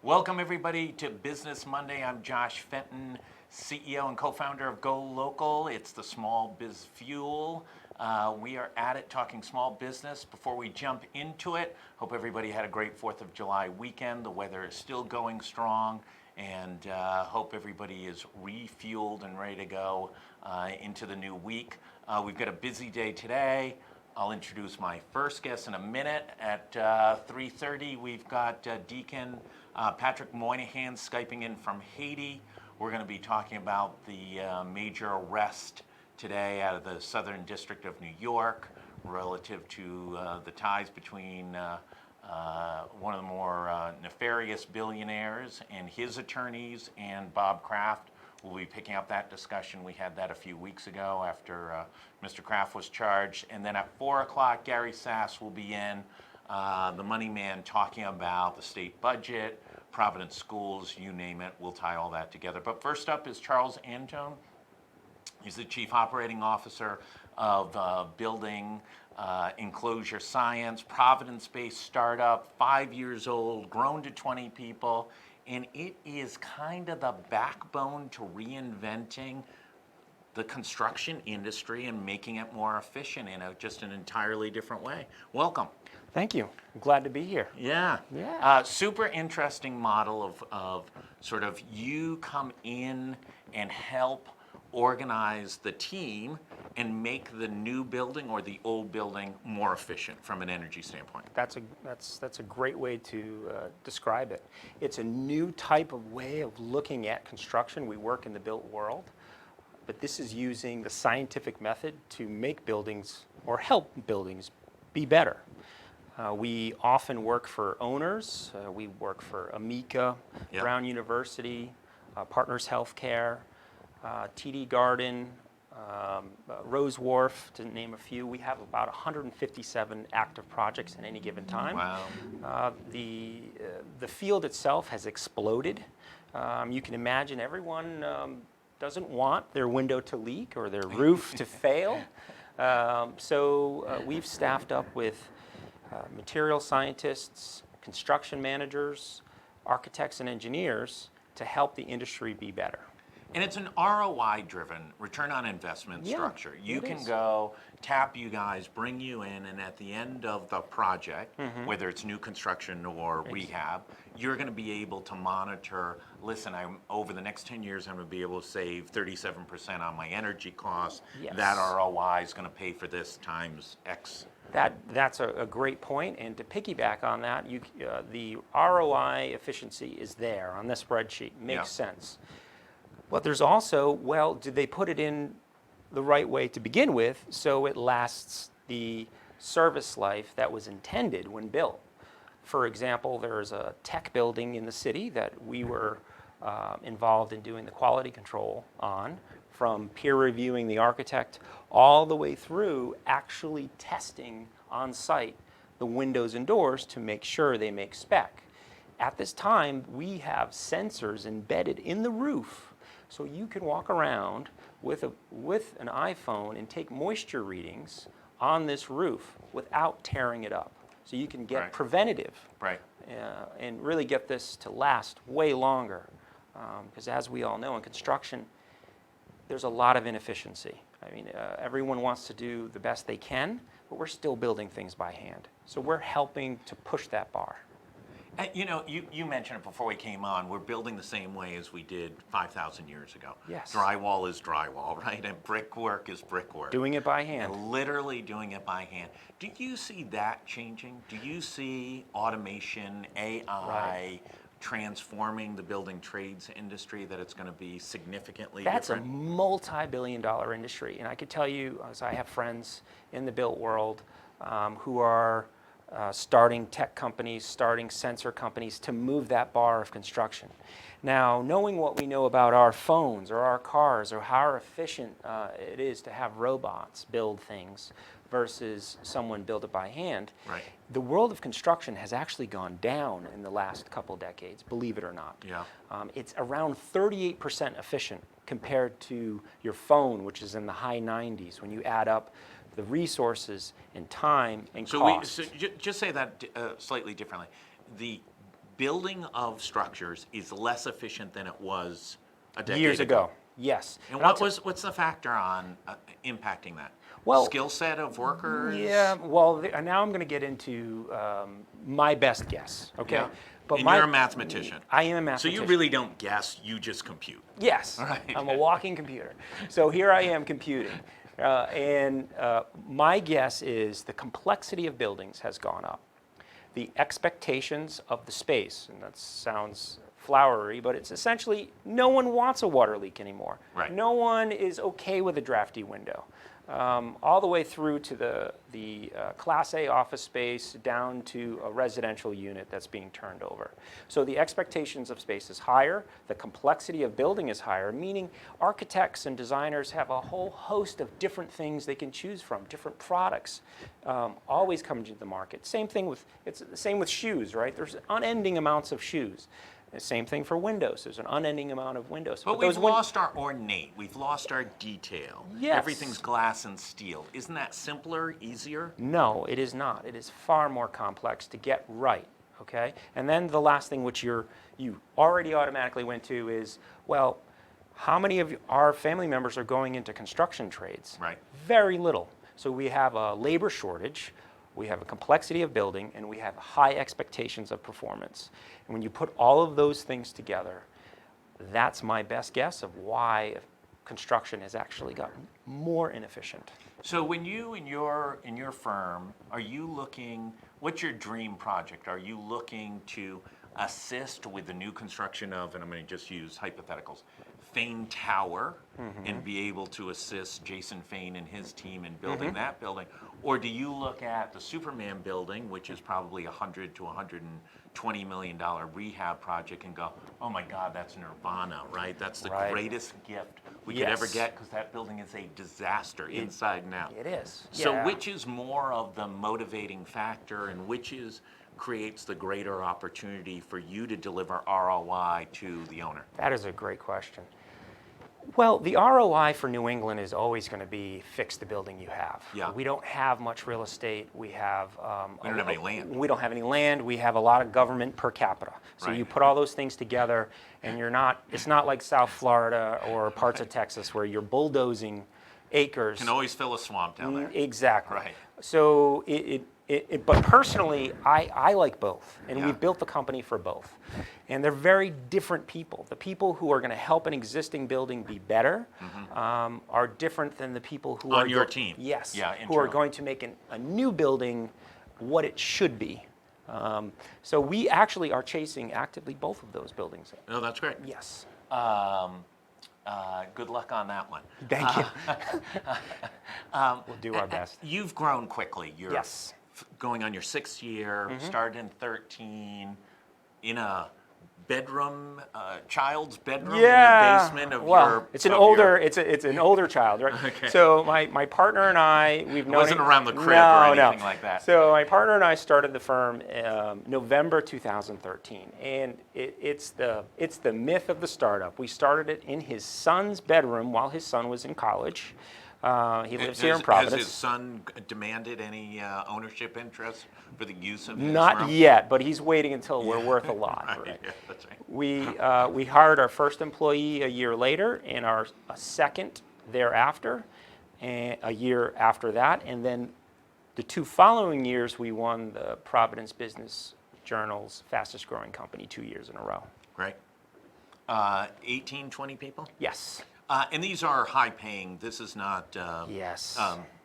Welcome everybody to Business Monday. I'm Josh Fenton, CEO and co-founder of GoLocal. It's the Small Biz Fuel. We are at it talking small business. Before we jump into it, hope everybody had a great 4th of July weekend. The weather is still going strong, and hope everybody is refueled and ready to go into the new week. We've got a busy day today. I'll introduce my first guest in a minute. At 3:30, we've got Deacon Patrick Moynihan Skyping in from Haiti. We're going to be talking about the major arrest today out of the Southern District of New York relative to the ties between one of the more nefarious billionaires and his attorneys and Bob Kraft. We'll be picking up that discussion. We had that a few weeks ago after Mr. Kraft was charged. And then at 4 o'clock, Gary Sass will be in, the money man, talking about the state budget, Providence schools, you name it. We'll tie all that together. But first up is Charles Antone. He's the Chief Operating Officer of Building Enclosure Science, Providence-based startup, 5 years old, grown to 20 people. And it is kind of the backbone to reinventing the construction industry and making it more efficient in just an entirely different way. Welcome. Thank you. I'm glad to be here. Yeah. Super interesting model of sort of you come in and help organize the team and make the new building or the old building more efficient from an energy standpoint. That's a great way to describe it. It's a new type of way of looking at construction. We work in the built world, but this is using the scientific method to make buildings or help buildings be better. We often work for owners. We work for Amica, Brown University, Partners Healthcare, TD Garden, Rose Wharf, to name a few. We have about 157 active projects at any given time. Wow. The field itself has exploded. You can imagine everyone doesn't want their window to leak or their roof to fail. So we've staffed up with material scientists, construction managers, architects, and engineers to help the industry be better. And it's an ROI-driven, return on investment structure. You can go, tap you guys, bring you in, and at the end of the project, whether it's new construction or rehab, you're going to be able to monitor, listen, over the next 10 years, I'm going to be able to save 37% on my energy costs. Yes. That ROI is going to pay for this times X. That's a great point, and to piggyback on that, the ROI efficiency is there on this spreadsheet. Makes sense. But there's also, well, did they put it in the right way to begin with so it lasts the service life that was intended when built? For example, there's a tech building in the city that we were involved in doing the quality control on, from peer reviewing the architect all the way through actually testing on site the windows and doors to make sure they make spec. At this time, we have sensors embedded in the roof, so you can walk around with an iPhone and take moisture readings on this roof without tearing it up. So you can get preventative and really get this to last way longer. Because as we all know, in construction, there's a lot of inefficiency. I mean, everyone wants to do the best they can, but we're still building things by hand. So we're helping to push that bar. You know, you mentioned it before we came on, we're building the same way as we did 5,000 years ago. Yes. Drywall is drywall, right? And brickwork is brickwork. Doing it by hand. Literally doing it by hand. Do you see that changing? Do you see automation, AI, transforming the building trades industry, that it's going to be significantly different? That's a multi-billion-dollar industry. And I could tell you, as I have friends in the built world who are starting tech companies, starting sensor companies to move that bar of construction. Now, knowing what we know about our phones or our cars or how efficient it is to have robots build things versus someone build it by hand, the world of construction has actually gone down in the last couple decades, believe it or not. It's around 38% efficient compared to your phone, which is in the high 90s when you add up the resources and time and cost. So just say that slightly differently. The building of structures is less efficient than it was a decade Years ago, yes. And I'll tell- what's the factor on impacting that? Well, skill set of workers? Yeah, well, now I'm going to get into my best guess, okay? Yeah. But And you're a mathematician. I am a So mathematician. you really don't guess, you just compute. Yes, Right. I'm a walking computer. So here I am computing. And my guess is the complexity of buildings has gone up. The expectations of the space, and that sounds flowery, but it's essentially no one wants a water leak anymore. Right. No one is okay with a drafty window. All the way through to the Class A office space down to a residential unit that's being turned over. So the expectations of space is higher, the complexity of building is higher, meaning architects and designers have a whole host of different things they can choose from, different products always coming to the market. It's the same with shoes, right? There's unending amounts of shoes. The same thing for windows. There's an unending amount of windows. But we've lost our ornate. We've lost our detail. Yes. Everything's glass and steel. Isn't that simpler, easier? No, it is not. It is far more complex to get right, okay? And then the last thing which you already automatically went to is, well, how many of our family members are going into construction trades? Right. Very little. So we have a labor shortage, we have a complexity of building, and we have high expectations of performance. And when you put all of those things together, that's my best guess of why construction has actually gotten more inefficient. So when you in your firm, are you looking, what's your dream project? Are you looking to assist with the new construction of, and I'm going to just use hypotheticals, Fane Tower, and be able to assist Jason Fane and his team in building that building? Or do you look at the Superman building, which is probably $100 to $120 million rehab project, and go, oh my God, that's nirvana, right? That's the Right. greatest gift we could ever Yes. get, because that building is a disaster inside and out. It is. So Yeah. which is more of the motivating factor, and which creates the greater opportunity for you to deliver ROI to the owner? That is a great question. Well, the ROI for New England is always going to be fix the building you have. Yeah. We don't have much real estate. We have. We don't have any land. We don't have any land. We have a lot of government per capita. So Right. you put all those things together, and it's not like South Florida or parts of Texas where you're bulldozing acres. Can always fill a swamp down there. Exactly. Right. So but personally, I like both, and Yeah. we've built the company for both. And they're very different people. The people who are going to help an existing building be better are different than the people who On are your team. Yes, Yeah, who are internal. going to make a new building what it should be. So we actually are chasing actively both of those buildings. Oh, that's great. Yes. Good luck on that one. Thank you. We'll do our best. You've grown quickly. You're Yes. going on your 6th year, started in 13, in a bedroom, child's bedroom in the basement of your... it's an of older your- it's an older child, right? Okay. So my partner and I, we've known wasn't it- around the crib or no, anything no. like that. So my partner and I started the firm November 2013, and it's the myth of the startup. We started it in his son's bedroom while his son was in college. He lives here in Providence. Has his son demanded any ownership interest for the use of his Not room? yet, but he's waiting until we're worth a lot. Right, Right? yeah, that's right. We hired our first employee a year later, and a second thereafter, and a year after that, and then the 2 following years we won the Providence Business Journal's fastest growing company 2 years in a row. Great. 18, 20 people? Yes. And these are high-paying. This is not Yes.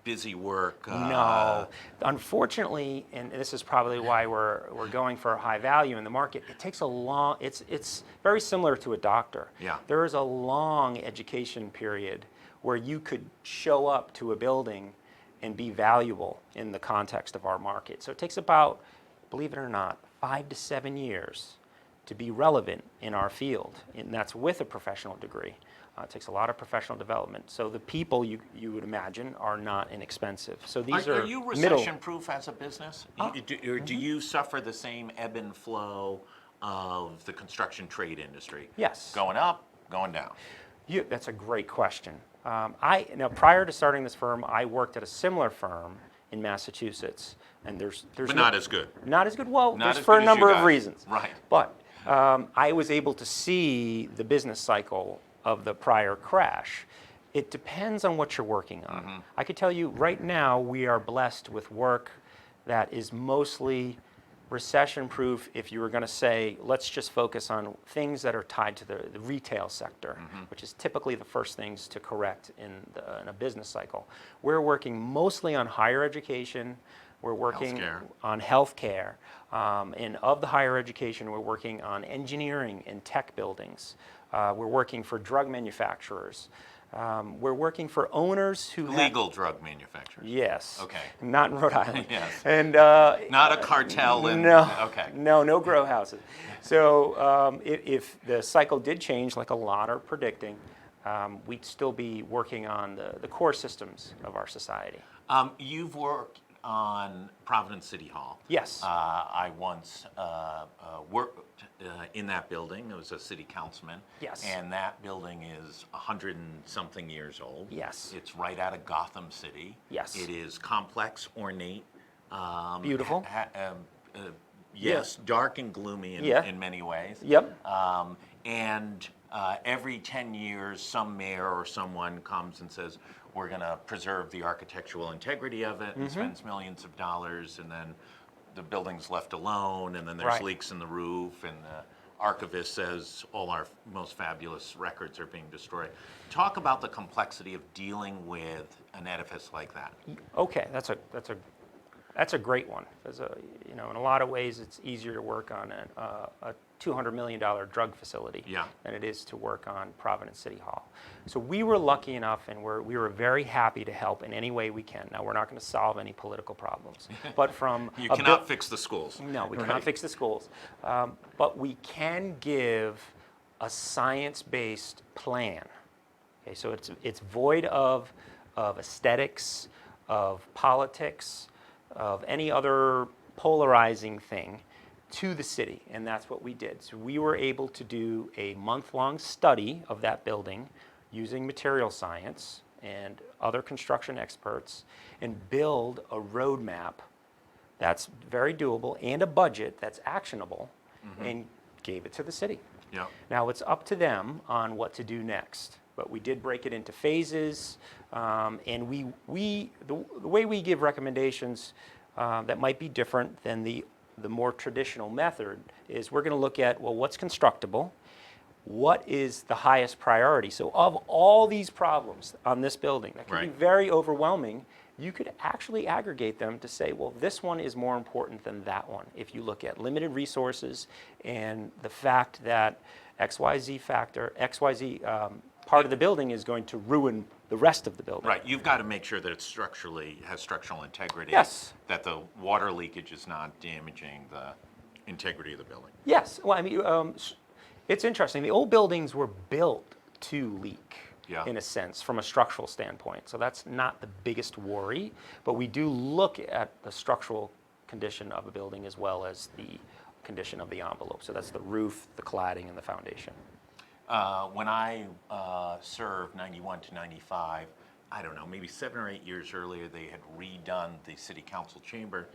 busy work. No, unfortunately, and this is probably why we're going for a high value in the market. It takes a long. It's very similar to a doctor. Yeah. There is a long education period where you could show up to a building and be valuable in the context of our market. So it takes about, believe it or not, 5 to 7 years to be relevant in our field, and that's with a professional degree. It takes a lot of professional development. So the people you would imagine are not inexpensive. So these Are you middle. recession-proof as a business? Or do you suffer the same ebb and flow of the construction trade industry? Yes. Going up, going down? That's a great question. Now, prior to starting this firm, I worked at a similar firm in Massachusetts, and there's But not as good. not as good. Well, Not there's as for good a as you number of guys. reasons. Right. But I was able to see the business cycle of the prior crash. It depends on what you're working on. I could tell you right now we are blessed with work that is mostly recession-proof. If you were going to say, let's just focus on things that are tied to the retail sector, which is typically the first things to correct in a business cycle. We're working mostly on higher education. We're working Healthcare. on healthcare. And of the higher education, we're working on engineering and tech buildings. We're working for drug manufacturers. We're working for owners who Legal drug manufacturers. Yes. Okay. Not in Rhode Island. Yes. And Not a cartel in. no. Okay. No grow houses. So if the cycle did change, like a lot are predicting, we'd still be working on the core systems of our society. You've worked on Providence City Hall. Yes. I once worked in that building. I was a city councilman. Yes. And that building is 100 and something years old. Yes. It's right out of Gotham City. Yes. It is complex, ornate. Beautiful. Yes, dark and gloomy in many ways. Yep. And every 10 years, some mayor or someone comes and says, we're going to preserve the architectural integrity of it, and spends millions of dollars, and then the building's left alone, and then there's Right. leaks in the roof, and the archivist says all our most fabulous records are being destroyed. Talk about the complexity of dealing with an edifice like that. Okay, that's a great one. In a lot of ways, it's easier to work on a $200 million drug facility than it is to work on Providence City Hall. So we were lucky enough, and we were very happy to help in any way we can. Now, we're not going to solve any political problems, but from You cannot fix the schools. No, we cannot fix the schools, but we can give a science-based plan. Okay, so it's void of aesthetics, of politics, of any other polarizing thing to the city, and that's what we did. So we were able to do a month-long study of that building using material science and other construction experts and build a roadmap that's very doable and a budget that's actionable and gave it to the city. Yeah. Now it's up to them on what to do next, but we did break it into phases, and the way we give recommendations that might be different than the more traditional method is we're going to look at, well, what's constructible, what is the highest priority. So of all these problems on this building that can be very overwhelming, you could actually aggregate them to say, well, this one is more important than that one. If you look at limited resources and the fact that XYZ part of the building is going to ruin the rest of the building. Right, you've got to make sure that it has structural integrity. Yes. That the water leakage is not damaging the integrity of the building. Yes. Well, I mean, it's interesting. The old buildings were built to leak, in a sense, from a structural standpoint. So that's not the biggest worry, but we do look at the structural condition of a building as well as the condition of the envelope. So that's the roof, the cladding, and the foundation. When I served 91 to 95, I don't know, maybe 7 or 8 years earlier, they had redone the city council chamber.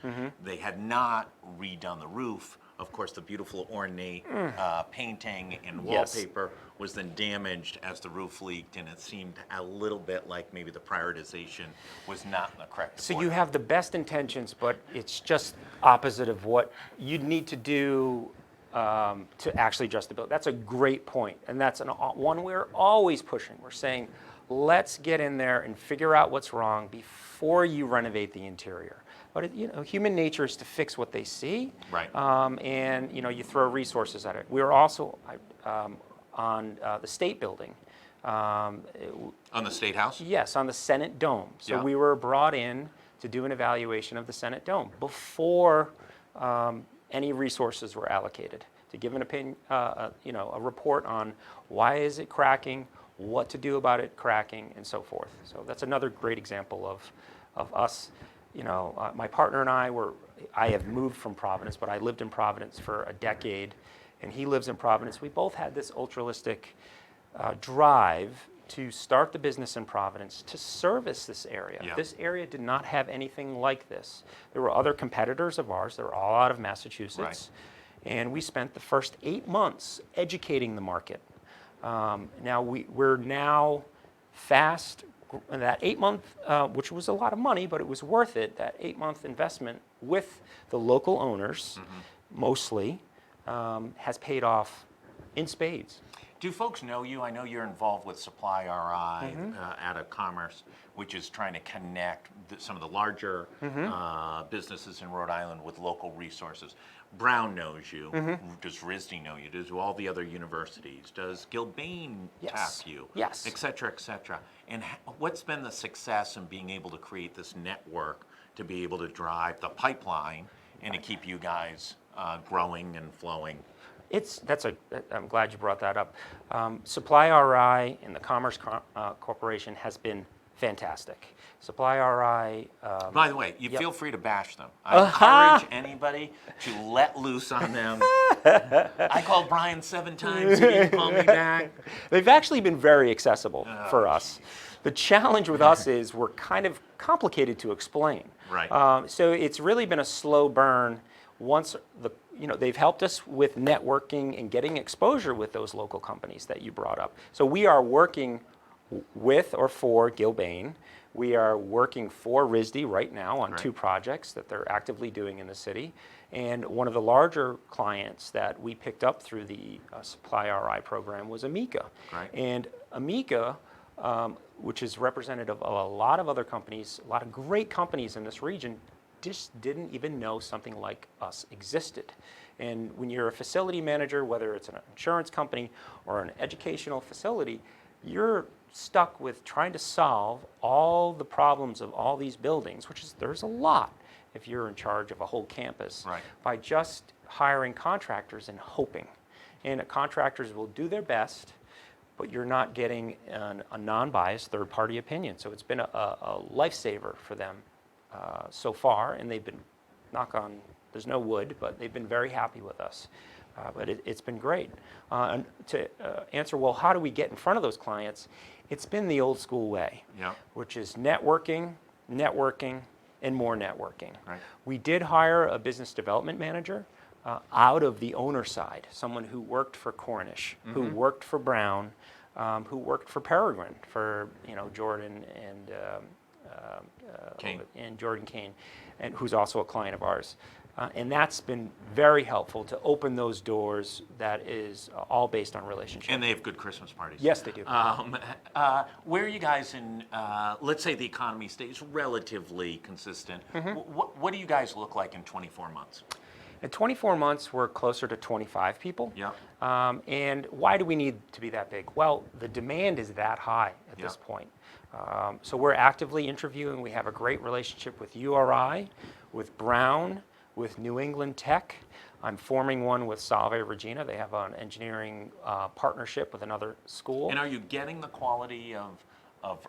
They had not redone the roof. Of course, the beautiful ornate painting and wallpaper was then damaged as the roof leaked, and it seemed a little bit like maybe the prioritization was not in the correct So order. you have the best intentions, but it's just opposite of what you'd need to do to actually adjust the building. That's a great point, and that's one we're always pushing. We're saying, let's get in there and figure out what's wrong before you renovate the interior. But human nature is to fix what they see, Right. And you throw resources at it. We were also on the State Building. On the State House? Yes, on the Senate Dome. So we were brought in to do an evaluation of the Senate Dome before any resources were allocated, to give an opinion, a report on why is it cracking, what to do about it cracking, and so forth. So that's another great example of us. My partner and I have moved from Providence, but I lived in Providence for a decade, and he lives in Providence. We both had this ultralistic drive to start the business in Providence to service this area. Yeah. This area did not have anything like this. There were other competitors of ours that were all out of Massachusetts. And we spent the first 8 months educating the market. Now we're now fast, that 8-month, which was a lot of money, but it was worth it, that 8-month investment with the local owners, mostly, has paid off in spades. Do folks know you? I know you're involved with Supply RI out of Commerce, which is trying to connect some of the larger businesses in Rhode Island with local resources. Brown knows you. Does RISD know you? Does all the other universities? Does Gilbane tap you? Yes. Et cetera, et cetera. And what's been the success in being able to create this network to be able to drive the pipeline and to keep you guys growing and flowing? I'm glad you brought that up. Supply RI and the Commerce Corporation has been fantastic. Supply RI. By the way, you feel free to bash them. I encourage anybody to let loose on them. I called Brian 7 times, he didn't call me back. They've actually been very accessible for us. The challenge with us is we're kind of complicated to explain. Right. So it's really been a slow burn. Once they've helped us with networking and getting exposure with those local companies that you brought up. So we are working with or for Gilbane. We are working for RISD right now on 2 projects that they're actively doing in the city. And one of the larger clients that we picked up through the Supply RI program was Amica. Right. And Amica, which is representative of a lot of other companies, a lot of great companies in this region, just didn't even know something like us existed. And when you're a facility manager, whether it's an insurance company or an educational facility, you're stuck with trying to solve all the problems of all these buildings, there's a lot if you're in charge of a whole campus, by just hiring contractors and hoping. And contractors will do their best, but you're not getting a non-biased third-party opinion. So it's been a lifesaver for them so far, and they've been, there's no wood, but they've been very happy with us. But it's been great. And to answer, well, how do we get in front of those clients? It's been the old school way, which is networking, and more networking. Right. We did hire a business development manager out of the owner side, someone who worked for Cornish, who worked for Brown, who worked for Peregrine, for Jordan and Jordan Kane, and who's also a client of ours. And that's been very helpful to open those doors. That is all based on relationship. And they have good Christmas parties. Yes, they do. Where are you guys in, let's say the economy stays relatively consistent. What do you guys look like in 24 months? In 24 months, we're closer to 25 people. Yeah. And why do we need to be that big? Well, the demand is that high at this point. So we're actively interviewing. We have a great relationship with URI, with Brown, with New England Tech. I'm forming one with Salve Regina. They have an engineering partnership with another school. And are you getting the quality of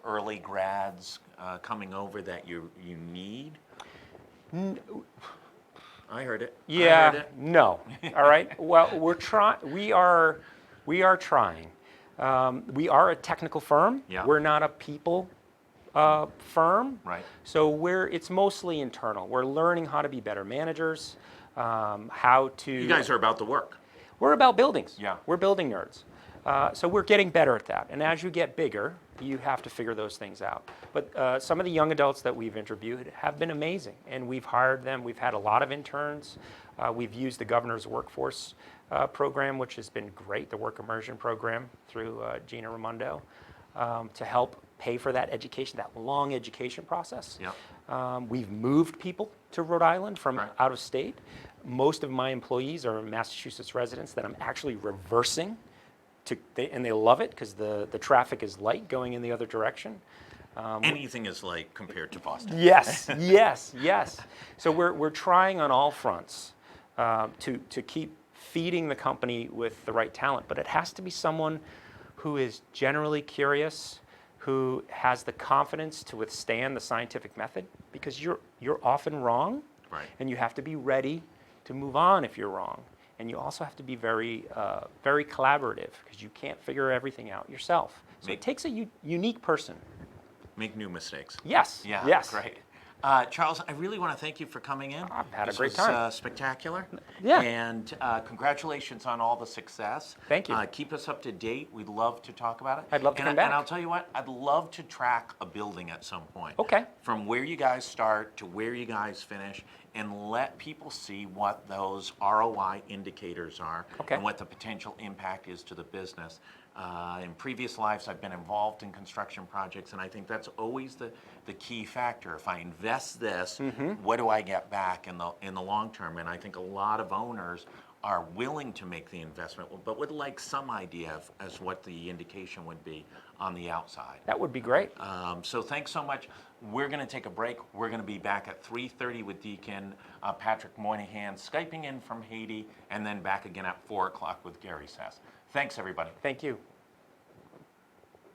early grads coming over that you need? I heard it. Yeah, I heard it. no. All right. Well, we are trying. We are a technical firm. Yeah. We're not a people firm. Right. So it's mostly internal. We're learning how to be better managers, how to. You guys are about the work. We're about buildings. Yeah. We're building nerds. So we're getting better at that. And as you get bigger, you have to figure those things out. But some of the young adults that we've interviewed have been amazing. And we've hired them. We've had a lot of interns. We've used the governor's workforce program, which has been great, the work immersion program through Gina Raimondo, to help pay for that education, that long education process. Yep. We've moved people to Rhode Island from out of state. Most of my employees are Massachusetts residents that I'm actually reversing, and they love it because the traffic is light going in the other direction. Anything is light compared to Boston. Yes, yes. So we're trying on all fronts to keep feeding the company with the right talent, but it has to be someone who is generally curious, who has the confidence to withstand the scientific method, because you're often wrong, and you have to be ready to move on if you're wrong. And you also have to be very, very collaborative, because you can't figure everything out yourself. So it takes a unique person. Make new mistakes. Yes. Yeah, Yes. great. Charles, I really want to thank you for coming in. I've had a This great was, time. Spectacular. Yeah. And congratulations on all the success. Thank you. Keep us up to date. We'd love to talk about it. I'd love to come back. And I'll tell you what, I'd love to track a building at some point. Okay. From where you guys start to where you guys finish, and let people see what those ROI indicators are Okay. and what the potential impact is to the business. In previous lives, I've been involved in construction projects, and I think that's always the key factor. If I invest this, what do I get back in the long term? And I think a lot of owners are willing to make the investment, but would like some idea of as what the indication would be on the outside. That would be great. So thanks so much. We're going to take a break. We're going to be back at 3:30 with Deacon Patrick Moynihan, Skyping in from Haiti, and then back again at 4 o'clock with Gary Sass. Thanks, everybody. Thank you.